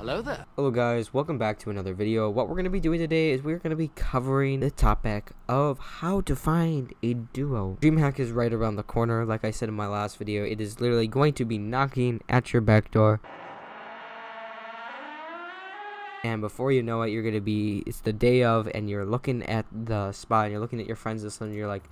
Hello there. Hello guys, welcome back to another video. What we're going to be doing today is we're going to be covering the topic of how to find a duo. Dreamhack is right around the corner. Like I said in my last video, it is literally going to be knocking at your back door. And before you know it, you're going to be, it's the day of, and you're looking at the spot, and you're looking at your friends list, and you're like,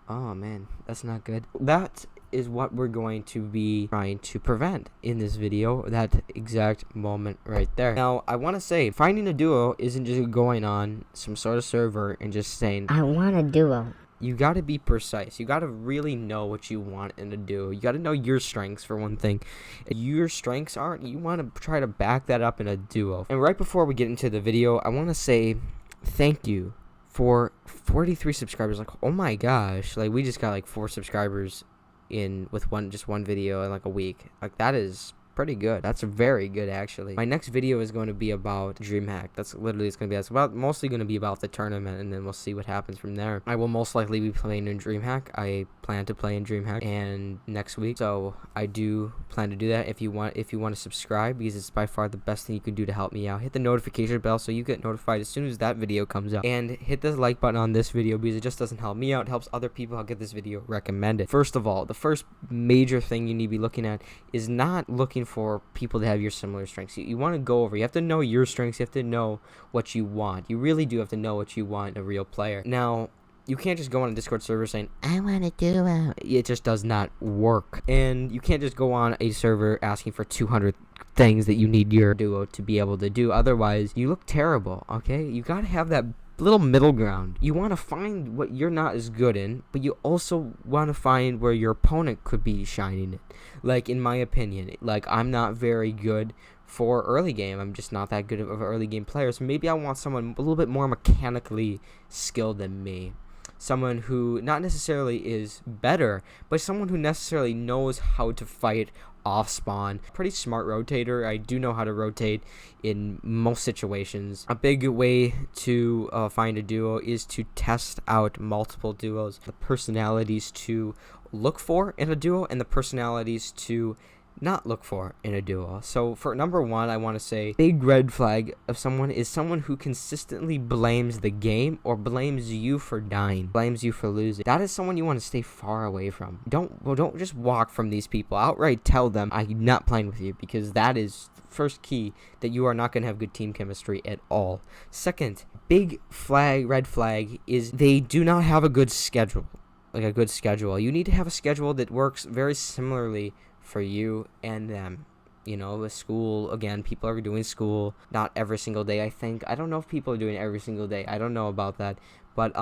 oh man, that's not good. That is what we're going to be trying to prevent in this video, that exact moment right there. Now, I want to say, finding a duo isn't just going on some sort of server and just saying, I want a duo. You got to be precise. You got to really know what you want in a duo. You got to know your strengths, for one thing. If your strengths aren't, you want to try to back that up in a duo. And right before we get into the video, I want to say thank you for 43 subscribers. Like, oh my gosh, like we just got like 4 subscribers in with just one video in like a week. Like, that is pretty good. That's very good, actually. My next video is going to be about dreamhack. That's literally, it's going to be, that's about, mostly going to be about the tournament, and then we'll see what happens from there. I will most likely be playing in dreamhack. I plan to play in dreamhack and next week, so I do plan to do that. If you want to subscribe, because it's by far the best thing you can do to help me out, hit the notification bell so you get notified as soon as that video comes out, and hit the like button on this video because it just doesn't help me out, it helps other people get this video recommended. First of all, the first major thing you need to be looking at is not looking for people that have your similar strengths. You want to go over, you have to know your strengths, you have to know what you want. You really do have to know what you want in a real player. Now, you can't just go on a Discord server saying, I want a duo. It just does not work. And you can't just go on a server asking for 200 things that you need your duo to be able to do. Otherwise, you look terrible, okay? You gotta have that little middle ground. You want to find what you're not as good in, but you also want to find where your opponent could be shining it. Like, in my opinion, like, I'm not very good for early game. I'm just not that good of an early game player. So maybe I want someone a little bit more mechanically skilled than me. Someone who not necessarily is better, but someone who necessarily knows how to fight off spawn. Pretty smart rotator. I do know how to rotate in most situations. A big way to find a duo is to test out multiple duos. The personalities to look for in a duo and the personalities to not look for in a duo. So for number one, I want to say big red flag of someone is someone who consistently blames the game or blames you for dying, blames you for losing. That is someone you want to stay far away from. Don't just walk from these people. Outright tell them, I'm not playing with you, because that is first key that you are not going to have good team chemistry at all. Second, big flag, red flag, is they do not have a good schedule. Like a good schedule. You need to have a schedule that works very similarly for you and them. You know, with school, again, people are doing school not every single day. I don't know if people are doing it every single day. I don't know about that, but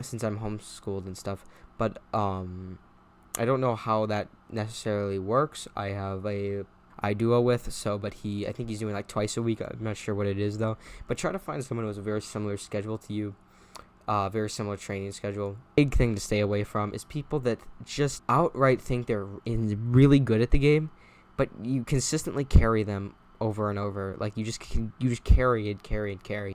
since I'm homeschooled and stuff, but I don't know how that necessarily works. I have a duo with, but I think he's doing like twice a week. I'm not sure what it is though, but try to find someone who has a very similar schedule to you. Very similar training schedule. Big thing to stay away from is people that just outright think they're really good at the game, but you consistently carry them over and over. Like, you just carry.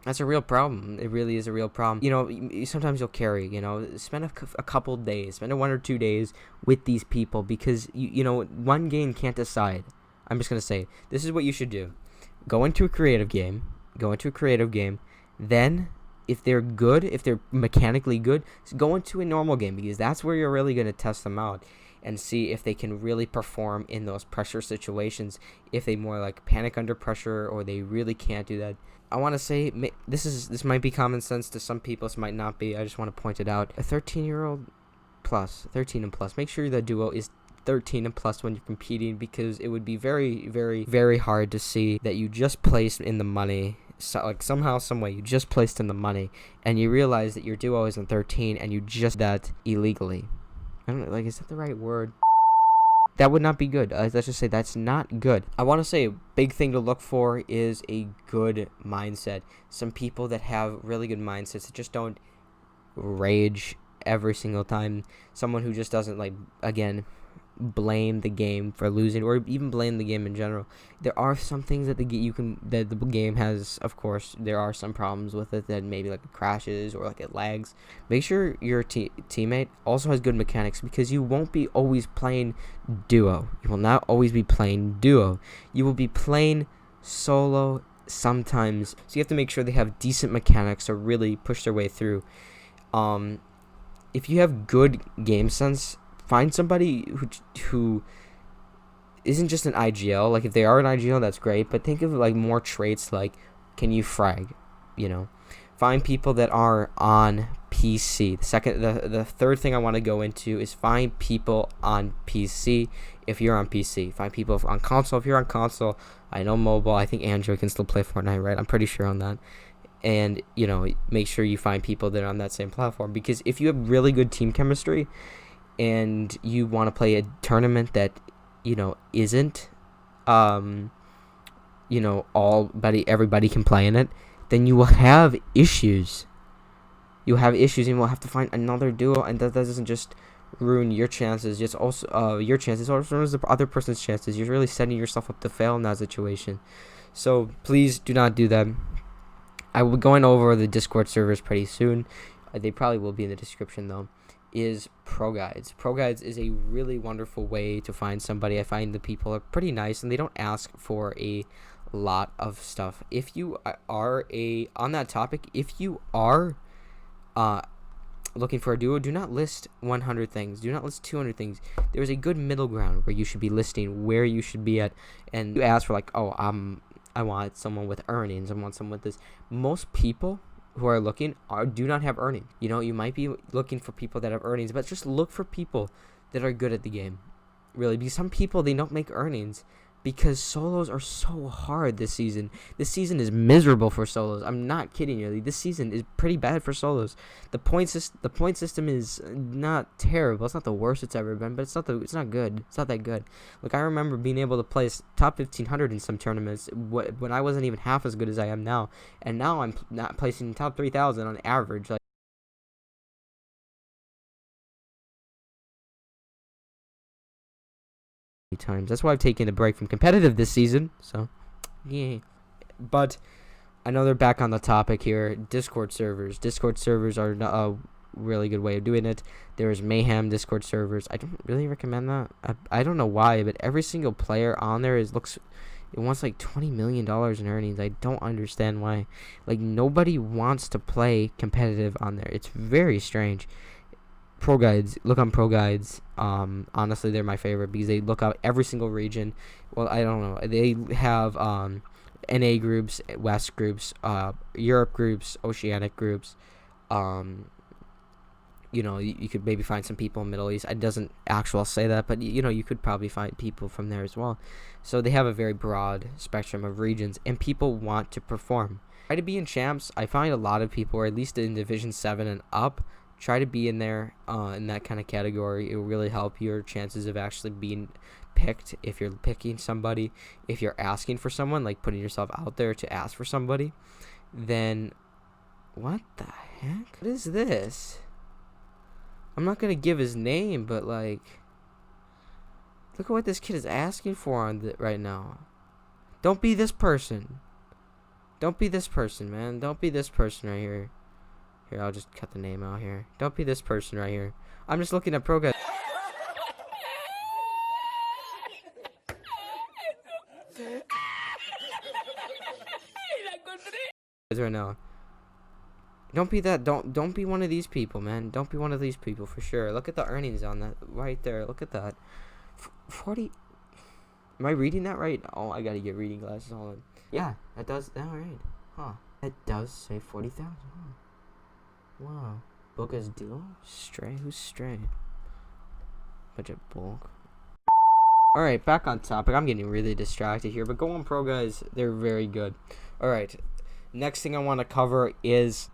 That's a real problem. It really is a real problem. You know, sometimes you'll carry. You know, spend a couple days, spend 1 or 2 days with these people, because you know, one game can't decide. I'm just gonna say, this is what you should do: go into a creative game, then, if they're good, if they're mechanically good, go into a normal game, because that's where you're really going to test them out and see if they can really perform in those pressure situations, if they more like panic under pressure or they really can't do that. I want to say, this might be common sense to some people, this might not be. I just want to point it out. A 13-year-old plus, 13 and plus, make sure the duo is 13 and plus when you're competing, because it would be very, very, very hard to see that you just placed in the money. So, like, somehow, someway, you just placed in the money, and you realize that your duo isn't 13, and you just that illegally. I don't know, like, is that the right word? That would not be good. Let's just say that's not good. I want to say a big thing to look for is a good mindset. Some people that have really good mindsets that just don't rage every single time. Someone who just doesn't, like, again, blame the game for losing, or even blame the game in general. There are some things that the game has. Of course, there are some problems with it that maybe like it crashes or like it lags. Make sure your teammate also has good mechanics, because you won't be always playing duo. You will not always be playing duo. You will be playing solo sometimes. So you have to make sure they have decent mechanics to really push their way through. If you have good game sense, find somebody who isn't just an IGL. Like, if they are an IGL, that's great, but think of like more traits like, can you frag? Find people that are on PC. The third thing I want to go into is find people on PC. If you're on PC, find people on console. If you're on console, I know mobile. I think Android can still play Fortnite, right? I'm pretty sure on that. And make sure you find people that are on that same platform, because if you have really good team chemistry and you want to play a tournament that isn't everybody can play in it, then you will have issues. And you'll have to find another duo, and that doesn't just ruin your chances, just also your chances, also ruins the other person's chances. You're really setting yourself up to fail in that situation. So please do not do that. I will be going over the Discord servers pretty soon. They probably will be in the description though. Is Pro Guides. Pro Guides is a really wonderful way to find somebody. I find the people are pretty nice and they don't ask for a lot of stuff. If you are on that topic, if you are looking for a duo, do not list 100 things. Do not list 200 things. There is a good middle ground where you should be listing where you should be at, and you ask for like, I want someone with earnings. I want someone with this. Most people who are looking do not have earnings. You might be looking for people that have earnings, but just look for people that are good at the game. Really, because some people, they don't make earnings because solos are so hard this season. This season is miserable for solos. I'm not kidding you. This season is pretty bad for solos. The point system is not terrible. It's not the worst it's ever been, but it's not good. It's not that good. Like, I remember being able to place top 1500 in some tournaments when I wasn't even half as good as I am now, and now I'm not placing top 3000 on average. Like, times. That's why I've taken a break from competitive this season. So, yeah. But I know they're back on the topic here. Discord servers. Discord servers are a really good way of doing it. There's Mayhem Discord servers. I don't really recommend that. I don't know why, but every single player on there it wants like $20 million in earnings. I don't understand why. Like, nobody wants to play competitive on there. It's very strange. Pro Guides, look on Pro Guides. Honestly, they're my favorite because they look out every single region. Well, I don't know. They have NA groups, West groups, Europe groups, Oceanic groups. You could maybe find some people in Middle East. It doesn't actually say that, but you could probably find people from there as well. So they have a very broad spectrum of regions, and people want to perform. Try to be in champs. I find a lot of people, or at least in Division 7 and up, try to be in there in that kind of category. It will really help your chances of actually being picked. If you're picking somebody, if you're asking for someone, like putting yourself out there to ask for somebody, then what the heck? What is this? I'm not gonna give his name, but like, look at what this kid is asking for on right now. Don't be this person. Don't be this person, man. Don't be this person right here. Here, I'll just cut the name out here. Don't be this person right here. I'm just looking at Pro Guides right now. Don't be that. Don't be one of these people, man. Don't be one of these people for sure. Look at the earnings on that right there. Look at that. 40. Am I reading that right? Oh, I gotta get reading glasses. Hold on. Yeah, that does. All right. Huh. It does say 40,000. Huh. Wow. Boga's duo? Stray? Who's Stray? Bunch of bulk. Alright, back on topic. I'm getting really distracted here, but go on Pro Guys. They're very good. Alright. Next thing I want to cover is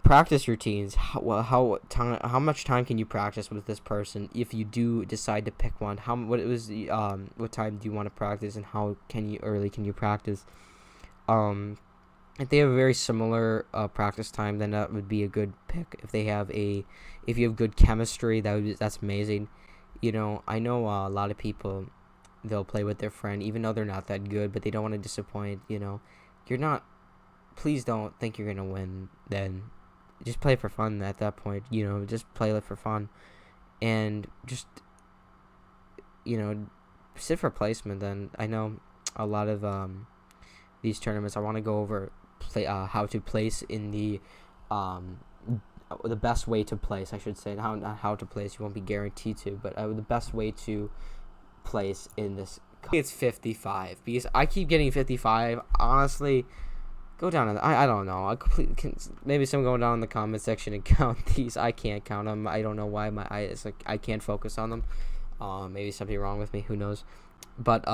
practice routines. How much time can you practice with this person if you do decide to pick one? What time do you want to practice, and how early can you practice? If they have a very similar practice time, then that would be a good pick. If you have good chemistry, that's amazing. You know, I know a lot of people, they'll play with their friend even though they're not that good, but they don't want to disappoint. You know, you're not. Please don't think you're gonna win. Then, just play for fun at that point. You know, just play it for fun, and just, you know, sit for placement. Then I know a lot of these tournaments. I want to go over how to place in the best way to place, I should say. Not how to place. You won't be guaranteed to, but the best way to place in this. It's 55 because I keep getting 55. Honestly, go down in I don't know. Maybe someone go down in the comment section and count these. I can't count them. I don't know why my eyes I can't focus on them. Maybe something wrong with me. Who knows? But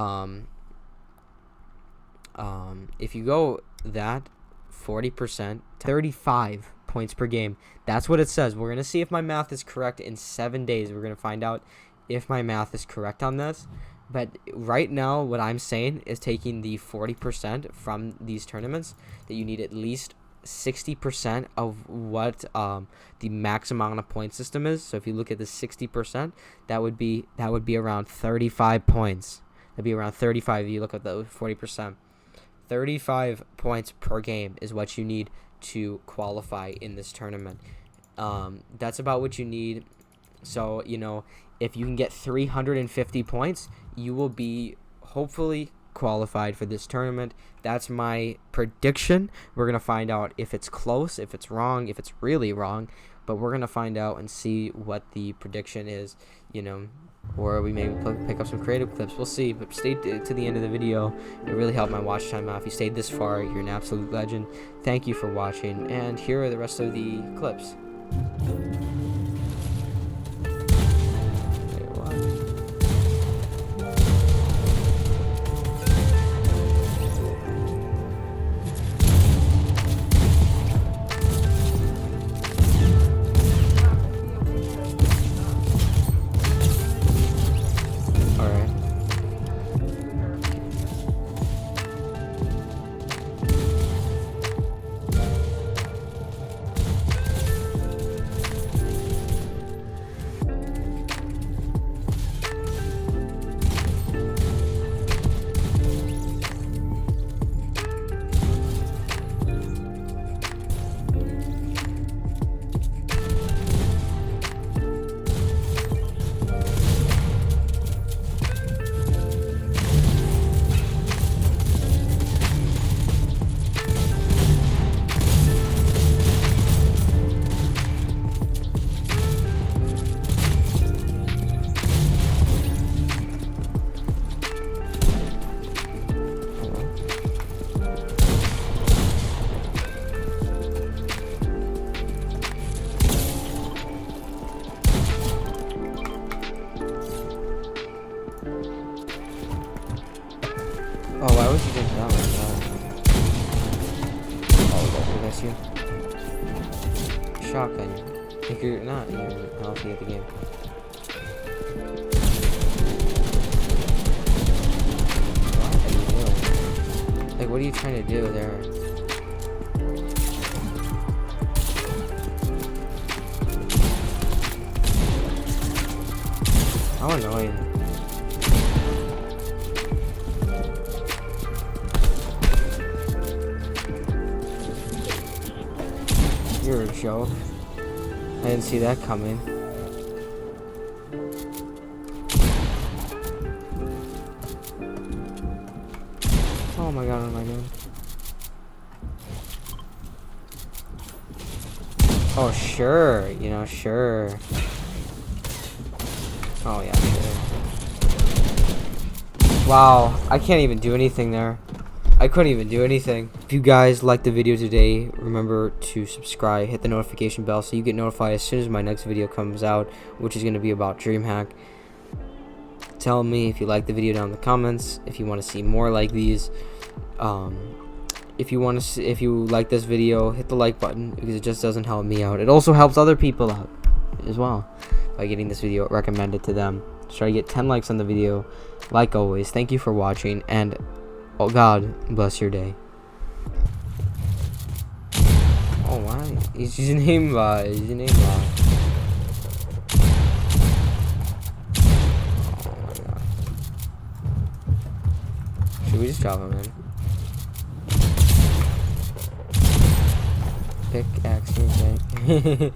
if you go that 40%, 35 points per game. That's what it says. We're gonna see if my math is correct in 7 days. We're gonna find out if my math is correct on this. But right now, what I'm saying is taking the 40% from these tournaments, that you need at least 60% of what the max amount of point system is. So if you look at the 60%, that would be around 35 points. That'd be around 35 if you look at the 40%. 35 points per game is what you need to qualify in this tournament. That's about what you need. So, you know, if you can get 350 points, you will be hopefully qualified for this tournament. That's my prediction. We're going to find out if it's close, if it's wrong, if it's really wrong. But we're going to find out and see what the prediction is, you know, or we may pick up some creative clips. We'll see. But stay to the end of the video. It really helped my watch time out. If you stayed this far, you're an absolute legend. Thank you for watching. And here are the rest of the clips. Oh, why would you get down like that? Oh, that's you. Shotgun. If you're not, you're healthy at the game. Like, what are you trying to do there? How annoying. You're a joke. I didn't see that coming. Oh my god, what am I doing? Oh, sure. You know, sure. Oh, yeah, sure. Wow, I can't even do anything there. I couldn't even do anything. If you guys liked the video today, remember to subscribe, hit the notification bell so you get notified as soon as my next video comes out, which is going to be about DreamHack. Tell me if you like the video down in the comments, if you want to see more like these. If you like this video, hit the like button because it just doesn't help me out. It also helps other people out as well by getting this video recommended to them. Try to get 10 likes on the video. Like always, thank you for watching, and oh, God bless your day. Oh, why? Is your name, trees chop him in. Pickaxe, okay.